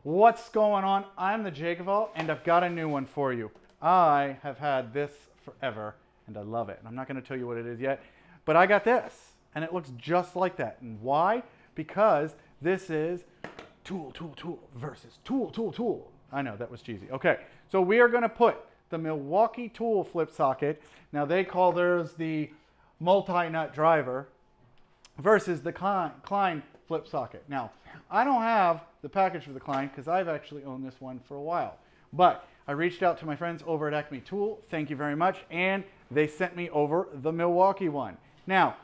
What's going on? I'm the JakeOfALL, and I've got a new one for you. I have had this forever, and I love it. And I'm not going to tell you what it is yet, but I got this, and it looks just like that. And why? Because this is tool, tool, tool versus tool, tool, tool. I know, that was cheesy. Okay, so we are going to put the Milwaukee tool flip socket. Now, they call theirs the multi-nut driver versus the Klein flip socket. Now, I don't have the package for the Klein because I've actually owned this one for a while. But I reached out to my friends over at Acme Tool. Thank you very much. And they sent me over the Milwaukee one. Now,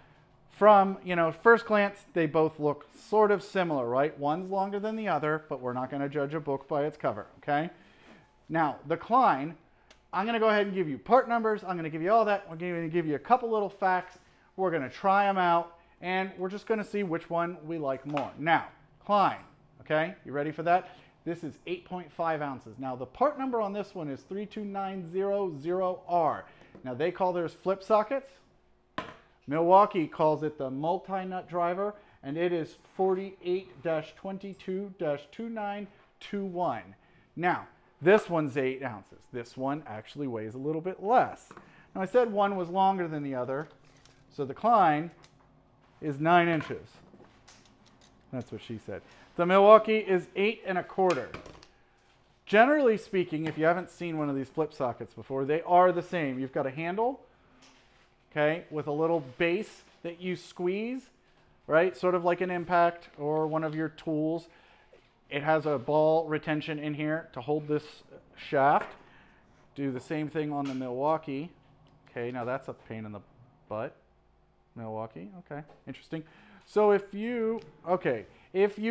from, first glance, they both look sort of similar, right? One's longer than the other, but we're not going to judge a book by its cover, okay? Now, the Klein, I'm going to go ahead and give you part numbers. I'm going to give you all that. We're going to give you a couple little facts. We're going to try them out, and we're just going to see which one we like more. Now, Klein, okay? You ready for that? This is 8.5 ounces. Now, the part number on this one is 32900R. Now, they call theirs flip sockets. Milwaukee calls it the multi-nut driver, and it is 48-22-2921. Now, this one's 8 ounces. This one actually weighs a little bit less. Now, I said one was longer than the other, so the Klein is 9 inches. That's what she said. The Milwaukee is 8 1/4. Generally speaking, if you haven't seen one of these flip sockets before, they are the same. You've got a handle, okay, with a little base that you squeeze, right? Sort of like an impact or one of your tools. It has a ball retention in here to hold this shaft. Do the same thing on the Milwaukee. Okay, now that's a pain in the butt. Milwaukee, okay, interesting. So if you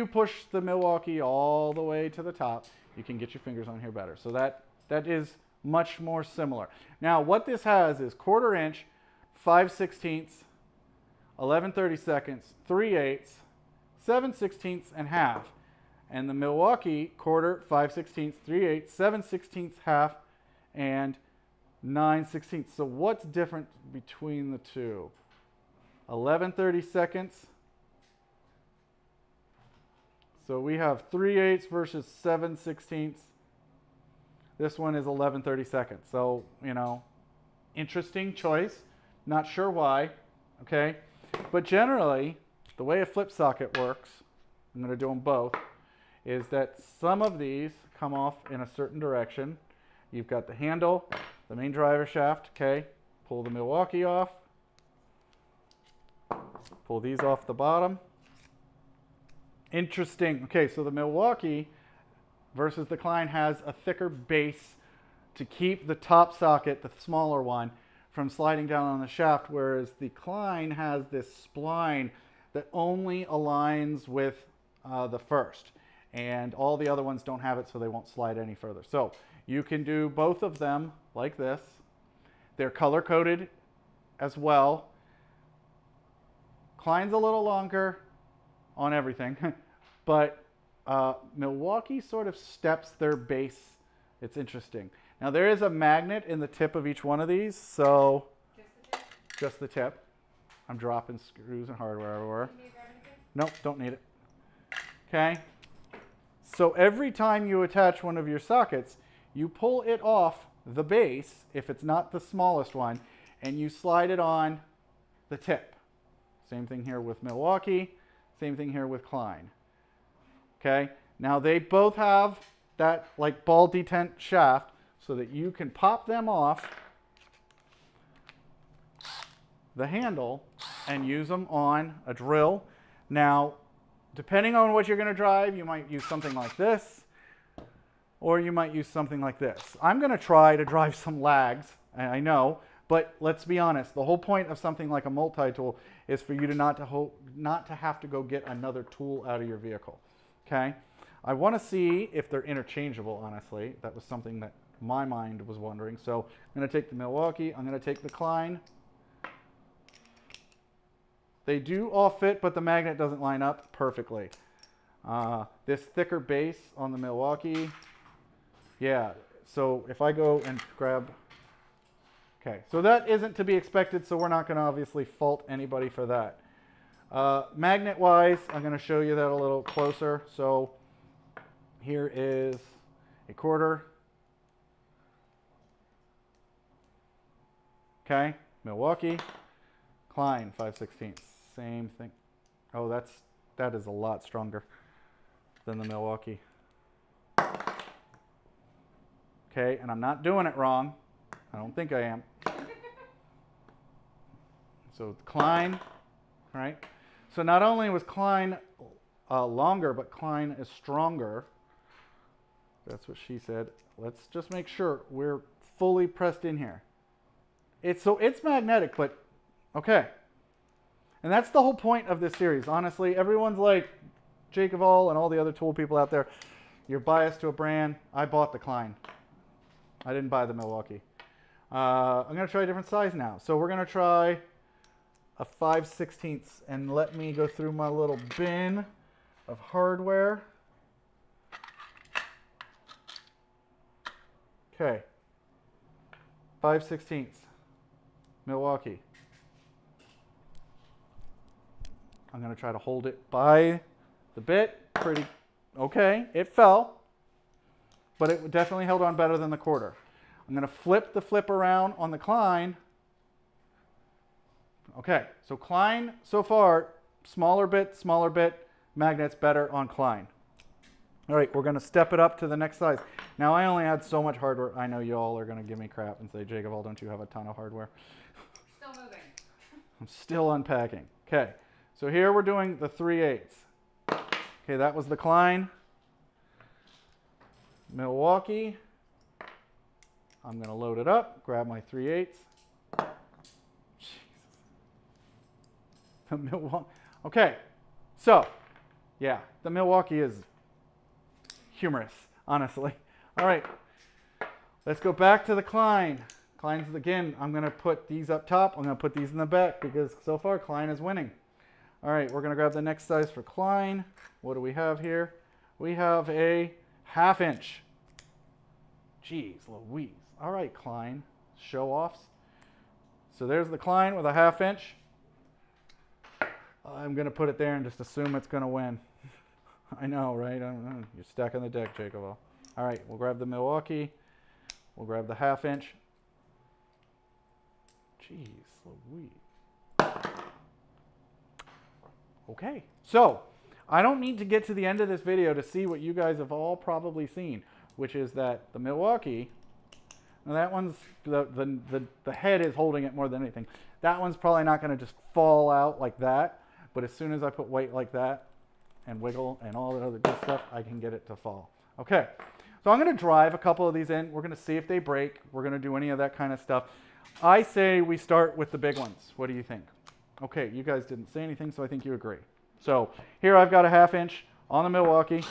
push the Milwaukee all the way to the top, you can get your fingers on here better. So that is much more similar. Now, what this has is 1/4 inch, 5/16, 11/32, 3/8, 7/16, and half. And the Milwaukee 1/4, 5/16, 3/8, 7/16, half, and 9/16. So what's different between the two? 11/32. So we have 3/8 versus 7/16. This one is 11/32. So, interesting choice. Not sure why, okay? But generally, the way a flip socket works, I'm going to do them both, is that some of these come off in a certain direction. You've got the handle, the main driver shaft, okay? Pull the Milwaukee off. Pull these off the bottom. Interesting. Okay, so the Milwaukee versus the Klein has a thicker base to keep the top socket, the smaller one, from sliding down on the shaft, whereas the Klein has this spline that only aligns with the first. And all the other ones don't have it, so they won't slide any further. So you can do both of them like this. They're color-coded as well. Klein's a little longer on everything, but Milwaukee sort of steps their base. It's interesting. Now, there is a magnet in the tip of each one of these, so just the tip. I'm dropping screws and hardware everywhere. Nope, don't need it. Okay. So every time you attach one of your sockets, you pull it off the base, if it's not the smallest one, and you slide it on the tip. Same thing here with Milwaukee. Same thing here with Klein. Okay. Now they both have that like ball detent shaft so that you can pop them off the handle and use them on a drill. Now, depending on what you're going to drive, you might use something like this, or you might use something like this. I'm going to try to drive some lags, I know, but let's be honest, the whole point of something like a multi-tool is for you to not to have to go get another tool out of your vehicle, okay? I want to see if they're interchangeable, honestly. That was something that my mind was wondering. So I'm going to take the Milwaukee, I'm going to take the Klein. They do all fit, but the magnet doesn't line up perfectly. This thicker base on the Milwaukee, yeah. So if I go and grab, okay, so that isn't to be expected, so we're not going to obviously fault anybody for that. Magnet-wise, I'm going to show you that a little closer. So Here is a quarter. Okay, Milwaukee. Klein 5/16. Same thing. Oh, that is a lot stronger than the Milwaukee. Okay, and I'm not doing it wrong. I don't think I am. So Klein, right? So not only was Klein longer, but Klein is stronger. That's what she said. Let's just make sure we're fully pressed in here. It's magnetic, but okay. And that's the whole point of this series. Honestly, everyone's like JakeOfALL and all the other tool people out there. You're biased to a brand. I bought the Klein. I didn't buy the Milwaukee. I'm going to try a different size now. So we're going to try a 5/16, and let me go through my little bin of hardware. Okay. 5/16, Milwaukee. I'm going to try to hold it by the bit. Pretty okay. It fell, but it definitely held on better than the quarter. I'm going to flip the flip around on the Klein. Okay, so Klein so far, smaller bit, magnets better on Klein. All right, we're going to step it up to the next size. Now, I only had so much hardware. I know you all are going to give me crap and say, JakeOfALL, don't you have a ton of hardware? Still moving. I'm still unpacking. Okay, so here we're doing the 3/8. Okay, that was the Klein. Milwaukee. I'm going to load it up, grab my 3/8. Jesus. The Milwaukee. Okay, so, yeah, the Milwaukee is humorous, honestly. All right, let's go back to the Klein. Klein's, again, I'm going to put these up top. I'm going to put these in the back because so far Klein is winning. All right, we're going to grab the next size for Klein. What do we have here? We have a 1/2 inch. Jeez Louise. All right, Klein, show-offs. So there's the Klein with a 1/2 inch. I'm going to put it there and just assume it's going to win. I know, right? You're stacking the deck, JakeOfALL. All right, we'll grab the Milwaukee. We'll grab the 1/2 inch. Jeez Louise. Okay, so I don't need to get to the end of this video to see what you guys have all probably seen, which is that the Milwaukee, now that one's, the head is holding it more than anything. That one's probably not going to just fall out like that, but as soon as I put weight like that and wiggle and all that other good stuff, I can get it to fall. Okay, so I'm going to drive a couple of these in. We're going to see if they break. We're going to do any of that kind of stuff. I say we start with the big ones. What do you think? Okay, you guys didn't say anything, so I think you agree. So here I've got a 1/2 inch on the Milwaukee.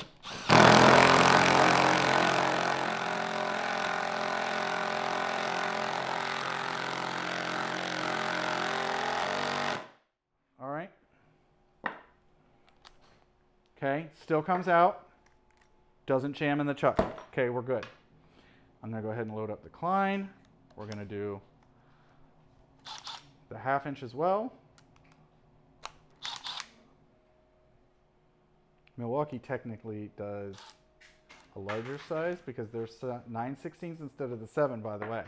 All right. Okay, still comes out. Doesn't jam in the chuck. Okay, we're good. I'm going to go ahead and load up the Klein. We're going to do the 1/2 inch as well. Milwaukee technically does a larger size because there's 9/16 instead of the 7, by the way.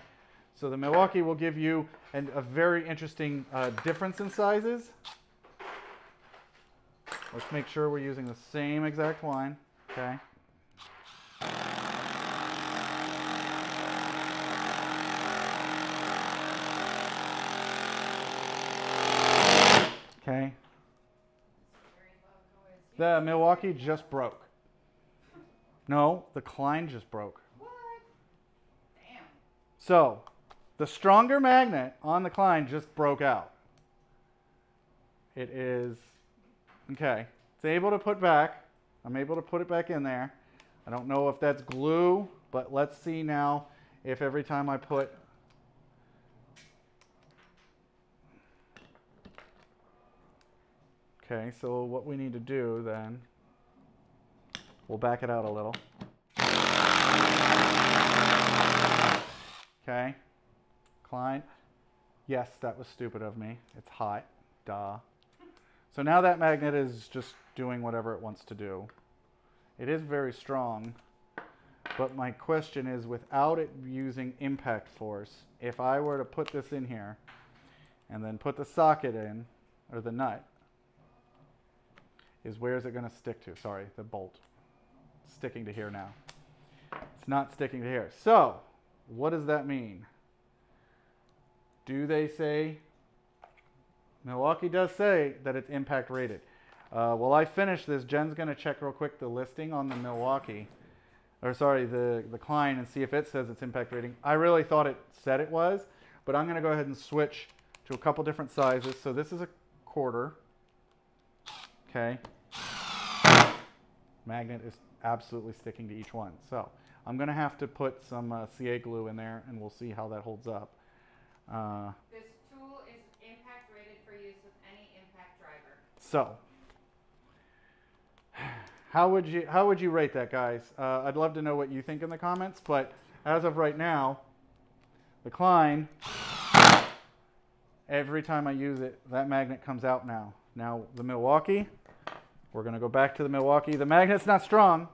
So the Milwaukee will give you a very interesting difference in sizes. Let's make sure we're using the same exact line, okay? Okay. The Milwaukee just broke. No, the Klein just broke. What? Damn. So, the stronger magnet on the Klein just broke out. It is, okay, it's able to put back. I'm able to put it back in there. I don't know if that's glue, but let's see now if every time I put okay, so what we need to do then, we'll back it out a little. Okay, Klein. Yes, that was stupid of me. It's hot, duh. So now that magnet is just doing whatever it wants to do. It is very strong. But my question is, without it using impact force, if I were to put this in here and then put the socket in, or the nut, where is it going to stick to? Sorry, the bolt. It's sticking to here now. It's not sticking to here. So, what does that mean? Do they say, Milwaukee does say that it's impact rated. While I finish this, Jen's going to check real quick the listing on the Milwaukee, or sorry, the Klein, and see if it says it's impact rating. I really thought it said it was, but I'm going to go ahead and switch to a couple different sizes. So this is a 1/4. Okay. Magnet is absolutely sticking to each one. So I'm going to have to put some CA glue in there, and we'll see how that holds up. This tool is impact rated for use with any impact driver. So, how would you rate that, guys? I'd love to know what you think in the comments, but as of right now, the Klein, every time I use it, that magnet comes out now. Now, the Milwaukee, we're going to go back to the Milwaukee. The magnet's not strong,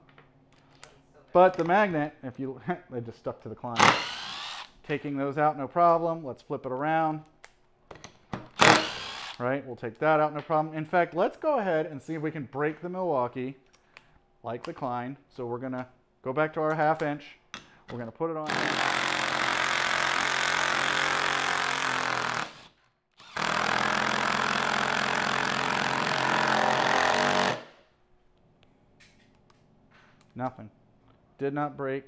but the magnet, if you, they just stuck to the Klein. Taking those out, no problem. Let's flip it around. Right, we'll take that out, no problem. In fact, let's go ahead and see if we can break the Milwaukee like the Klein. So we're going to go back to our 1/2 inch. We're going to put it on. Nothing. Did not break.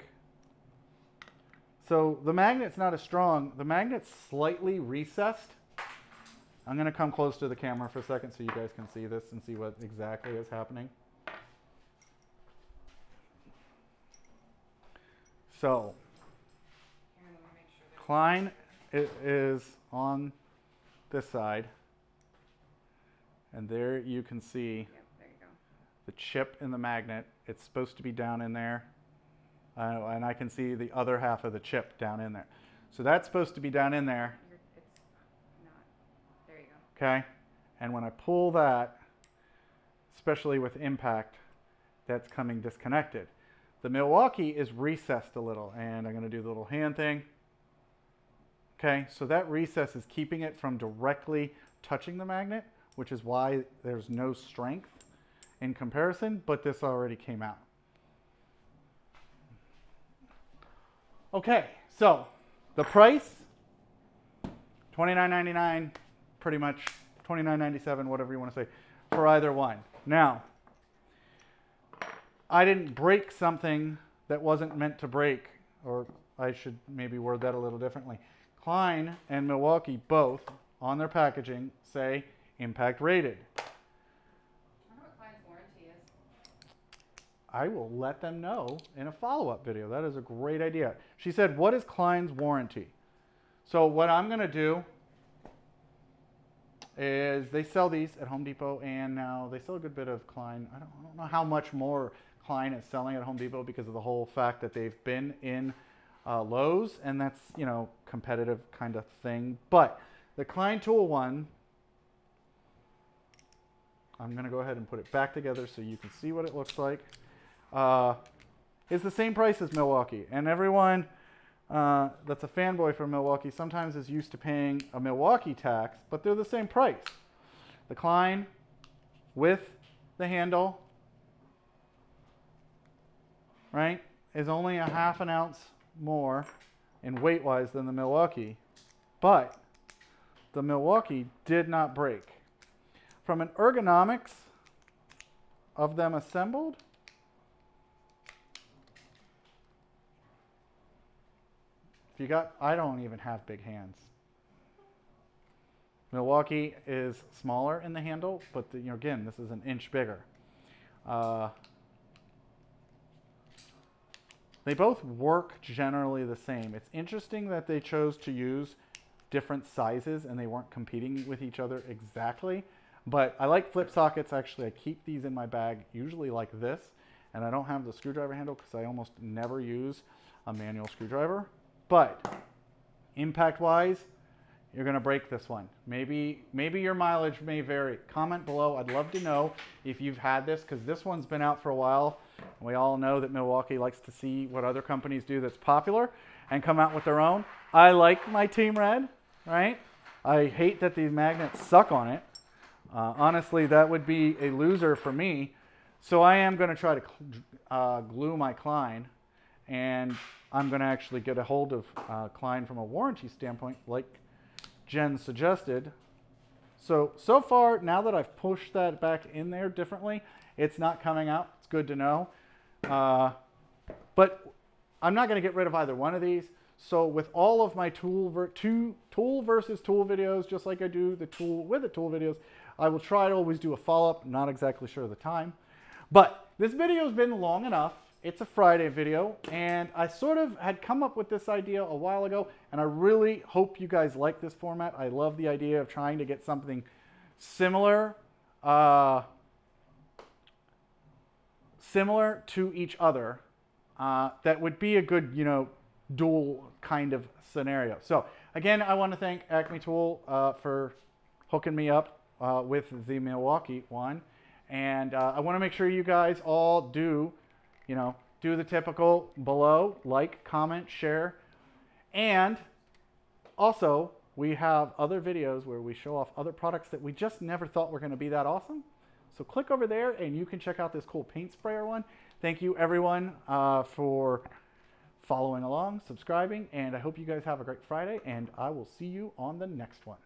So the magnet's not as strong. The magnet's slightly recessed. I'm going to come close to the camera for a second so you guys can see this and see what exactly is happening. So, Klein is on this side. And there you can see There you go. the chip in the magnet. It's supposed to be down in there. And I can see the other half of the chip down in there. So that's supposed to be down in there. It's not. There you go. Okay? And when I pull that, especially with impact, that's coming disconnected. The Milwaukee is recessed a little, and I'm going to do the little hand thing. Okay? So that recess is keeping it from directly touching the magnet, which is why there's no strength in comparison, but this already came out. Okay, so the price, $29.99, pretty much $29.97, whatever you want to say, for either one. Now, I didn't break something that wasn't meant to break, or I should maybe word that a little differently. Klein and Milwaukee both, on their packaging, say impact rated. I wonder what Klein's warranty is. I will let them know in a follow-up video. That is a great idea. She said, what is Klein's warranty? So what I'm going to do is they sell these at Home Depot, and now they sell a good bit of Klein. I don't know how much more Klein is selling at Home Depot because of the whole fact that they've been in Lowe's, and that's, you know, competitive kind of thing. But the Klein Tool one, I'm going to go ahead and put it back together so you can see what it looks like. Is the same price as Milwaukee, and everyone that's a fanboy for Milwaukee sometimes is used to paying a Milwaukee tax, but they're the same price. The Klein with the handle, right, is only 1/2 ounce more in weight-wise than the Milwaukee, but the Milwaukee did not break. From an ergonomics of them assembled, if you got, I don't even have big hands. Milwaukee is smaller in the handle, but the, you know, again, this is an inch bigger. They both work generally the same. It's interesting that they chose to use different sizes and they weren't competing with each other exactly. But I like flip sockets. Actually, I keep these in my bag usually like this, and I don't have the screwdriver handle because I almost never use a manual screwdriver. But impact-wise, you're going to break this one. Maybe your mileage may vary. Comment below. I'd love to know if you've had this, because this one's been out for a while. We all know that Milwaukee likes to see what other companies do that's popular and come out with their own. I like my Team Red, right? I hate that the magnets suck on it. Honestly, that would be a loser for me. So I am going to try to glue my Klein, and I'm going to actually get a hold of Klein from a warranty standpoint, like Jen suggested. So far, now that I've pushed that back in there differently, it's not coming out. It's good to know. But I'm not going to get rid of either one of these. So with all of my tool versus tool videos, just like I do the tool with the tool videos, I will try to always do a follow-up. Not exactly sure of the time. But this video has been long enough. It's a Friday video, and I sort of had come up with this idea a while ago, and I really hope you guys like this format. I love the idea of trying to get something similar to each other that would be a good, you know, dual kind of scenario. So again, I want to thank Acme Tool for hooking me up with the Milwaukee one. And I want to make sure you guys all do, you know, do the typical below, like, comment, share. And also, we have other videos where we show off other products that we just never thought were going to be that awesome. So click over there and you can check out this cool paint sprayer one. Thank you everyone for following along, subscribing, and I hope you guys have a great Friday, and I will see you on the next one.